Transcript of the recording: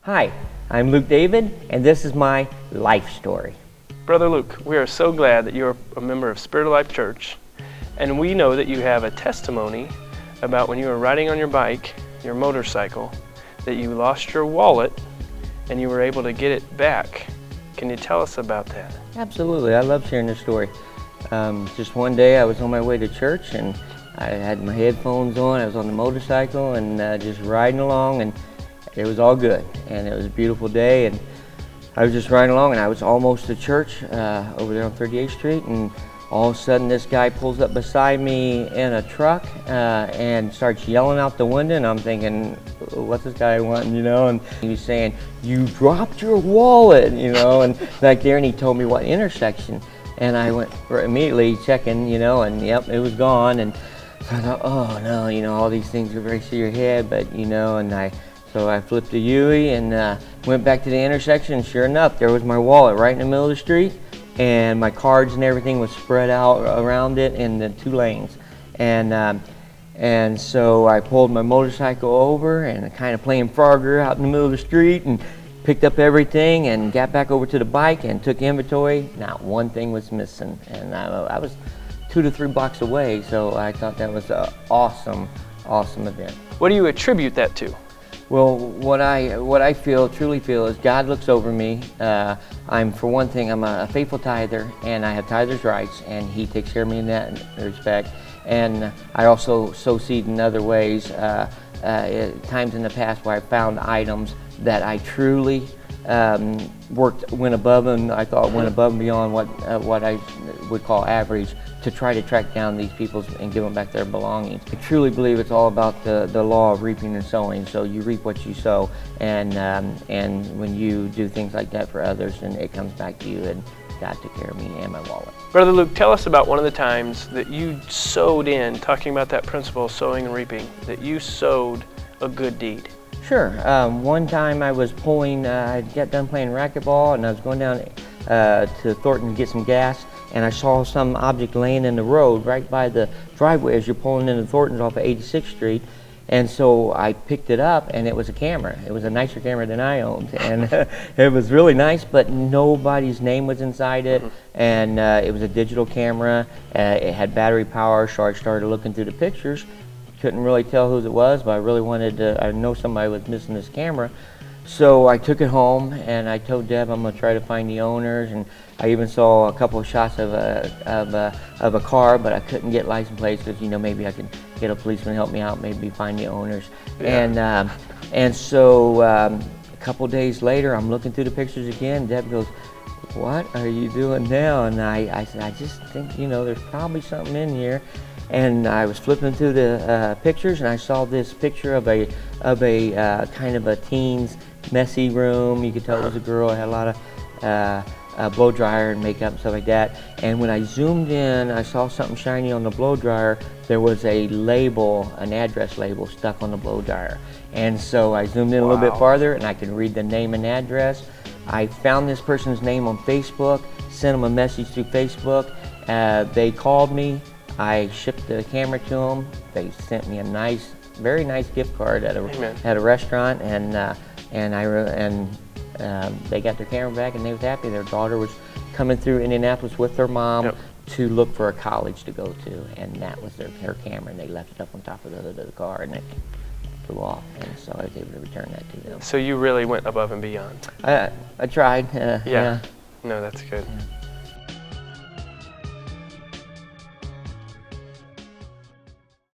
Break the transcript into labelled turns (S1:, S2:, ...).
S1: Hi, I'm Luke David, and this is my life story.
S2: Brother Luke, we are so glad that you're a member of Spirit of Life Church, and we know that you have a testimony about when you were riding on your bike, your motorcycle, that you lost your wallet and you were able to get it back. Can you tell us about that?
S1: Absolutely, I love sharing this story. Just one day I was on my way to church and I had my headphones on, I was on the motorcycle and just riding along, and it was all good. And it was a beautiful day, and I was just riding along and I was almost to church over there on 38th Street, and all of a sudden this guy pulls up beside me in a truck and starts yelling out the window, and I'm thinking, what's this guy wanting, and he was saying, you dropped your wallet, and back there, and he told me what intersection, and I went immediately checking, and yep, it was gone. And so I thought, oh no, all these things are race to your head, but so I flipped the U-ey and went back to the intersection. Sure enough, there was my wallet right in the middle of the street, and my cards and everything was spread out around it in the two lanes. And so I pulled my motorcycle over and kind of playing Frogger out in the middle of the street, and picked up everything and got back over to the bike and took inventory. Not one thing was missing, and I was 2 to 3 blocks away, so I thought that was an awesome event.
S2: What do you attribute that to?
S1: Well, what I truly feel is God looks over me. For one thing, I'm a faithful tither, and I have tither's rights, and He takes care of me in that respect. And I also sow seed in other ways. Times in the past where I found items that I truly went above and beyond what I would call average, to try to track down these people and give them back their belongings. I truly believe it's all about the law of reaping and sowing. So you reap what you sow, and when you do things like that for others, then it comes back to you, and God took care of me and my wallet.
S2: Brother Luke, tell us about one of the times that you sowed in, talking about that principle of sowing and reaping, that you sowed a good deed.
S1: Sure. One time I was I got done playing racquetball, and I was going down to Thornton to get some gas, and I saw some object laying in the road right by the driveway as you're pulling into Thornton's off of 86th Street. And so I picked it up, and it was a camera. It was a nicer camera than I owned, and it was really nice, but nobody's name was inside it, and it was a digital camera. It had battery power, so I started looking through the pictures. Couldn't really tell whose it was, but I really wanted to, I know somebody was missing this camera. So I took it home, and I told Deb I'm going to try to find the owners, and I even saw a couple of shots of a car, but I couldn't get license plates because, maybe I could get a policeman to help me out, maybe find the owners. Yeah. And so a couple of days later, I'm looking through the pictures again. Deb goes, what are you doing now? And I said, I just think, there's probably something in here. And I was flipping through the pictures, and I saw this picture of a kind of a teen's messy room. You could tell it was a girl. It had a lot of blow dryer and makeup and stuff like that. And when I zoomed in, I saw something shiny on the blow dryer. There was a label, an address label, stuck on the blow dryer. And so I zoomed in a little bit farther, and I could read the name and address. I found this person's name on Facebook, sent them a message through Facebook. They called me. I shipped the camera to them. They sent me a very nice gift card at a restaurant, and they got their camera back, and they was happy. Their daughter was coming through Indianapolis with their mom to look for a college to go to, and that was her camera, and they left it up on top of the car, and it flew off, and so I was able to return that to them.
S2: So you really went above and beyond.
S1: I tried.
S2: Yeah. No, that's good. Yeah.